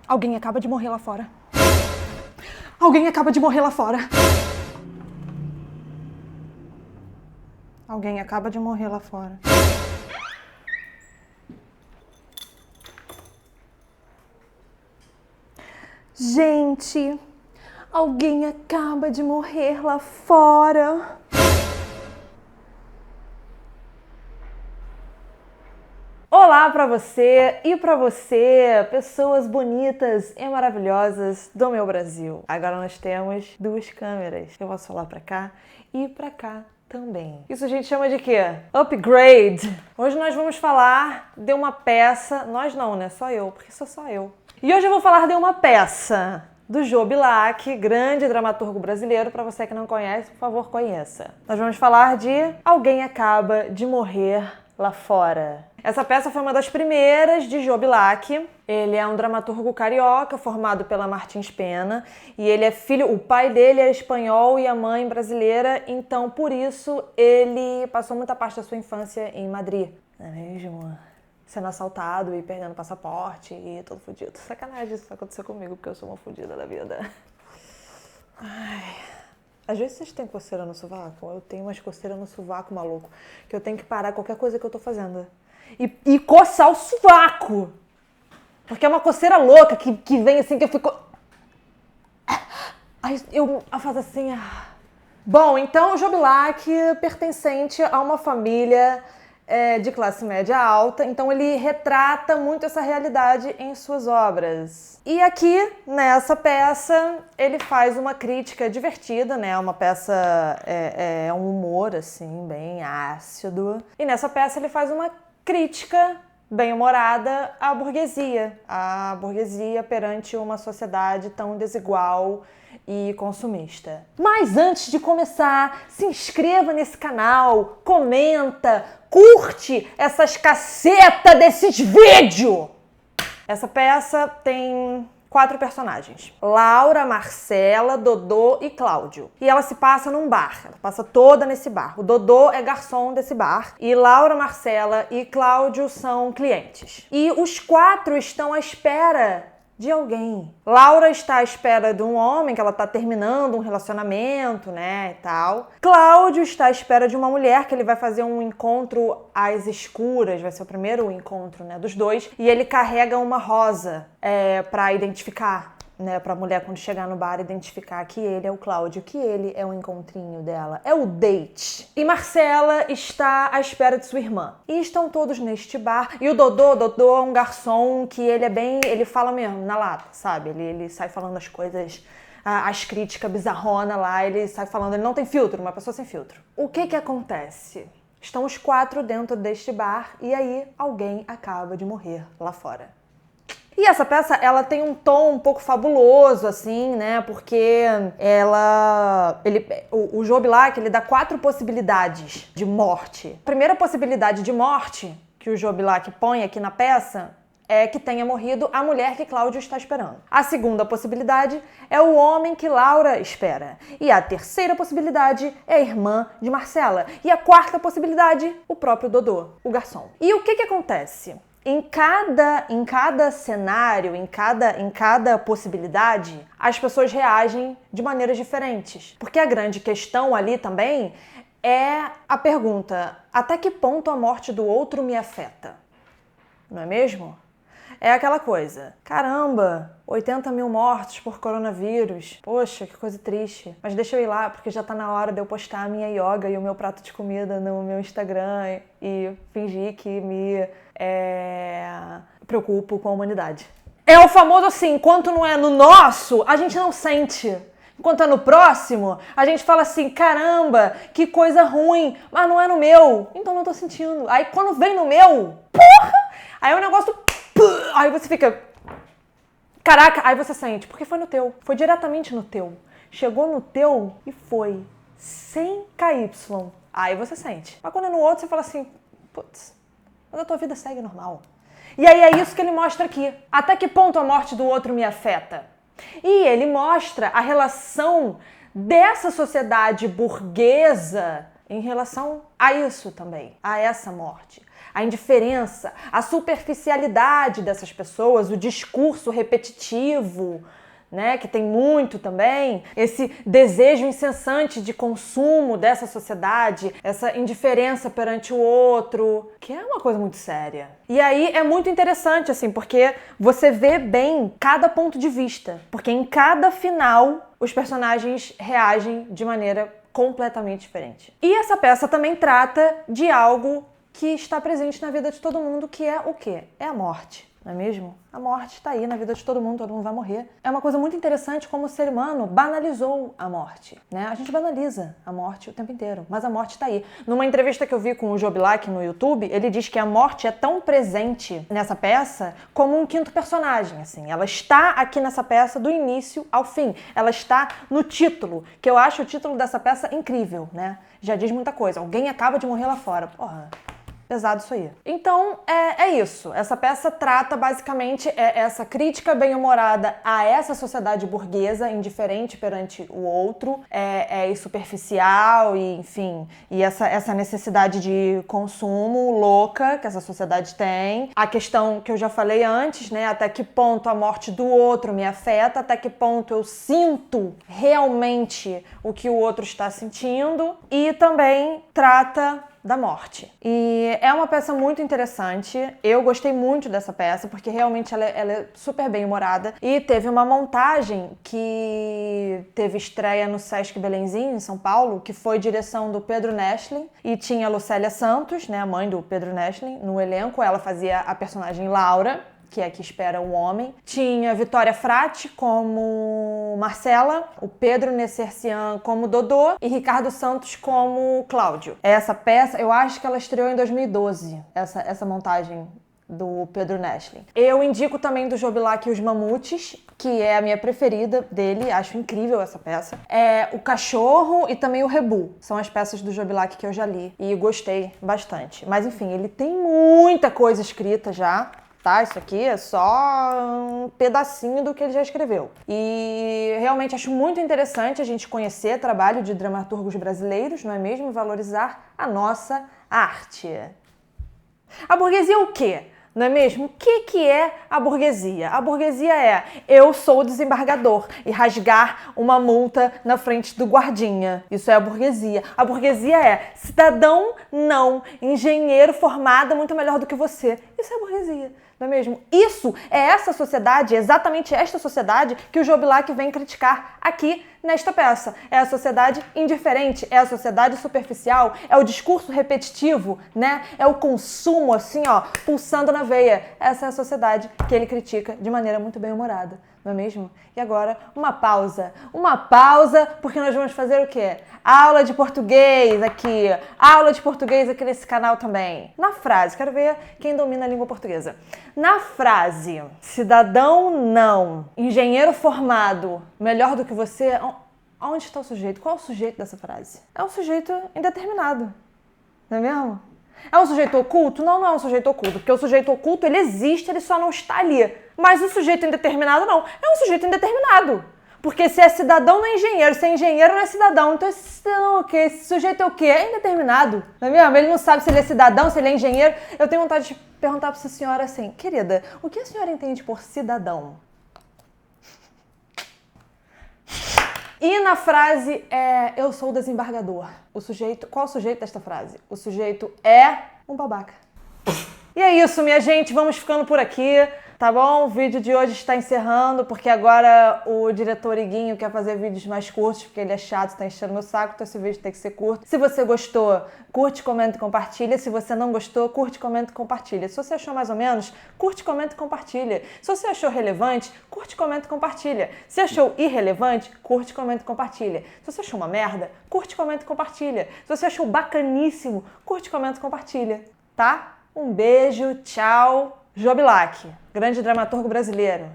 Alguém acaba de morrer lá fora. Alguém acaba de morrer lá fora. Alguém acaba de morrer lá fora. Gente, alguém acaba de morrer lá fora. Olá pra você e pra você, pessoas bonitas e maravilhosas do meu Brasil. Agora nós temos duas câmeras. Eu posso falar pra cá e pra cá também. Isso a gente chama de quê? Upgrade! Hoje nós vamos falar de uma peça, nós não, né? Só eu, porque sou só eu. E hoje eu vou falar de uma peça do Jô Bilac, grande dramaturgo brasileiro. Para você que não conhece, por favor, conheça. Nós vamos falar de Alguém Acaba de Morrer Lá Fora. Essa peça foi uma das primeiras de Jô Bilac. Ele é um dramaturgo carioca formado pela Martins Pena e ele é filho, o pai dele é espanhol e a mãe brasileira, então por isso ele passou muita parte da sua infância em Madrid, não é mesmo? Sendo assaltado e perdendo passaporte e todo fudido. Sacanagem, isso aconteceu comigo porque eu sou uma fudida da vida. Ai. Às vezes vocês têm coceira no sovaco? Eu tenho umas coceiras no sovaco, maluco, que eu tenho que parar qualquer coisa que eu tô fazendo. E coçar o sovaco. Porque é uma coceira louca que vem assim, que eu fico... Aí eu faço assim... Bom, então o Jô Bilac, pertencente a uma família de classe média alta, então ele retrata muito essa realidade em suas obras. E aqui, nessa peça, ele faz uma crítica divertida, né? Uma peça, é um humor, assim, bem ácido. E nessa peça ele faz uma crítica bem-humorada à burguesia. A burguesia perante uma sociedade tão desigual e consumista. Mas antes de começar, se inscreva nesse canal, comenta, curte essas cacetas desses vídeos! Essa peça tem 4 personagens: Laura, Marcela, Dodô e Cláudio. E ela se passa num bar, ela passa toda nesse bar. O Dodô é garçom desse bar e Laura, Marcela e Cláudio são clientes. E os 4 estão à espera de alguém. Laura está à espera de um homem, que ela está terminando um relacionamento, né, e tal. Cláudio está à espera de uma mulher, que ele vai fazer um encontro às escuras, vai ser o primeiro encontro, né, dos dois, e ele carrega uma rosa para identificar, né, pra mulher quando chegar no bar identificar que ele é o Cláudio, que ele é o encontrinho dela, é o date. E Marcela está à espera de sua irmã. E estão todos neste bar. E o Dodô é um garçom que ele fala mesmo na lata, sabe? Ele sai falando as coisas, as críticas bizarronas lá, ele sai falando, ele não tem filtro, uma pessoa sem filtro. O que acontece? Estão os 4 dentro deste bar e aí alguém acaba de morrer lá fora. E essa peça, ela tem um tom um pouco fabuloso, assim, né? Porque o Jô Bilac, ele dá 4 possibilidades de morte. A primeira possibilidade de morte que o Jô Bilac põe aqui na peça é que tenha morrido a mulher que Cláudio está esperando. A segunda possibilidade é o homem que Laura espera. E a terceira possibilidade é a irmã de Marcela. E a quarta possibilidade, o próprio Dodô, o garçom. E o que acontece? Em cada cenário, em cada possibilidade, as pessoas reagem de maneiras diferentes. Porque a grande questão ali também é a pergunta: até que ponto a morte do outro me afeta? Não é mesmo? É aquela coisa, caramba, 80 mil mortos por coronavírus, poxa, que coisa triste. Mas deixa eu ir lá, porque já tá na hora de eu postar a minha yoga e o meu prato de comida no meu Instagram e fingir que me preocupo com a humanidade. É o famoso assim, enquanto não é no nosso, a gente não sente. Enquanto é no próximo, a gente fala assim, caramba, que coisa ruim, mas não é no meu, então não tô sentindo. Aí quando vem no meu, porra, aí o negócio... Aí você fica, caraca, aí você sente, porque foi no teu, foi diretamente no teu, chegou no teu e foi, sem KY, aí você sente. Mas quando é no outro, você fala assim, putz, mas a tua vida segue normal. E aí é isso que ele mostra aqui, até que ponto a morte do outro me afeta. E ele mostra a relação dessa sociedade burguesa em relação a isso também, a essa morte. a indiferença, a superficialidade dessas pessoas, o discurso repetitivo, né, que tem muito também, esse desejo incessante de consumo dessa sociedade, essa indiferença perante o outro, que é uma coisa muito séria. E aí é muito interessante, assim, porque você vê bem cada ponto de vista, porque em cada final os personagens reagem de maneira completamente diferente. E essa peça também trata de algo que está presente na vida de todo mundo, que é o quê? É a morte. Não é mesmo? A morte está aí na vida de todo mundo vai morrer. É uma coisa muito interessante como o ser humano banalizou a morte, né? A gente banaliza a morte o tempo inteiro, mas a morte está aí. Numa entrevista que eu vi com o Joe Black no YouTube, ele diz que a morte é tão presente nessa peça como um quinto personagem, assim. Ela está aqui nessa peça do início ao fim. Ela está no título, que eu acho o título dessa peça incrível, né? Já diz muita coisa. Alguém acaba de morrer lá fora. Porra. Pesado isso aí. Então, é isso. Essa peça trata, basicamente, essa crítica bem-humorada a essa sociedade burguesa, indiferente perante o outro, e superficial, e enfim, e essa necessidade de consumo louca que essa sociedade tem. A questão que eu já falei antes, né? Até que ponto a morte do outro me afeta, até que ponto eu sinto realmente o que o outro está sentindo. E também trata da morte. E é uma peça muito interessante. Eu gostei muito dessa peça, porque realmente ela é super bem humorada. E teve uma montagem que teve estreia no Sesc Belenzinho, em São Paulo, que foi direção do Pedro Neschlin. E tinha a Lucélia Santos, né, a mãe do Pedro Neschlin, no elenco. Ela fazia a personagem Laura, que é que espera um homem. Tinha Vitória Frati como Marcela, o Pedro Nessercian como Dodô e Ricardo Santos como Cláudio. Essa peça, eu acho que ela estreou em 2012, essa montagem do Pedro Neschlin. Eu indico também do Joe Black Os Mamutes, que é a minha preferida dele, acho incrível essa peça. É O Cachorro e também O Rebu. São as peças do Joe Black que eu já li e gostei bastante. Mas enfim, ele tem muita coisa escrita já. Tá? Isso aqui é só um pedacinho do que ele já escreveu. E realmente acho muito interessante a gente conhecer o trabalho de dramaturgos brasileiros, não é mesmo? Valorizar a nossa arte. A burguesia é o quê? Não é mesmo? O que é a burguesia? A burguesia é eu sou o desembargador e rasgar uma multa na frente do guardinha. Isso é a burguesia. A burguesia é cidadão não, engenheiro formado muito melhor do que você. Isso é a burguesia. Não é mesmo? Isso é essa sociedade, exatamente esta sociedade que o Joe Black vem criticar aqui nesta peça. É a sociedade indiferente, é a sociedade superficial, é o discurso repetitivo, né? É o consumo, assim, ó, pulsando na veia. Essa é a sociedade que ele critica de maneira muito bem-humorada, não é mesmo? E agora, uma pausa, porque nós vamos fazer o quê? Aula de português aqui nesse canal também. Na frase, quero ver quem domina a língua portuguesa. Na frase, cidadão não, engenheiro formado, melhor do que você, onde está o sujeito? Qual é o sujeito dessa frase? É um sujeito indeterminado, não é mesmo? É um sujeito oculto? Não, não é um sujeito oculto, porque o sujeito oculto, ele existe, ele só não está ali. Mas o sujeito indeterminado não, é um sujeito indeterminado. Porque se é cidadão não é engenheiro, se é engenheiro não é cidadão. Então esse cidadão é o quê? Esse sujeito é o quê? É indeterminado, não é mesmo? Ele não sabe se ele é cidadão, se ele é engenheiro. Eu tenho vontade de perguntar para essa senhora assim, querida, o que a senhora entende por cidadão? E na frase eu sou o desembargador. O sujeito, qual é o sujeito desta frase? O sujeito é um babaca. E é isso, minha gente, vamos ficando por aqui, tá bom? O vídeo de hoje está encerrando, porque agora o diretor Iguinho quer fazer vídeos mais curtos, porque ele é chato, está enchendo meu saco, então esse vídeo tem que ser curto. Se você gostou, curte, comenta e compartilha. Se você não gostou, curte, comenta e compartilha. Se você achou mais ou menos, curte, comenta e compartilha. Se você achou relevante, curte, comenta e compartilha. Se achou irrelevante, curte, comenta e compartilha. Se você achou uma merda, curte, comenta e compartilha. Se você achou bacaníssimo, curte, comenta e compartilha, tá? Um beijo, tchau. Joe Black, grande dramaturgo brasileiro.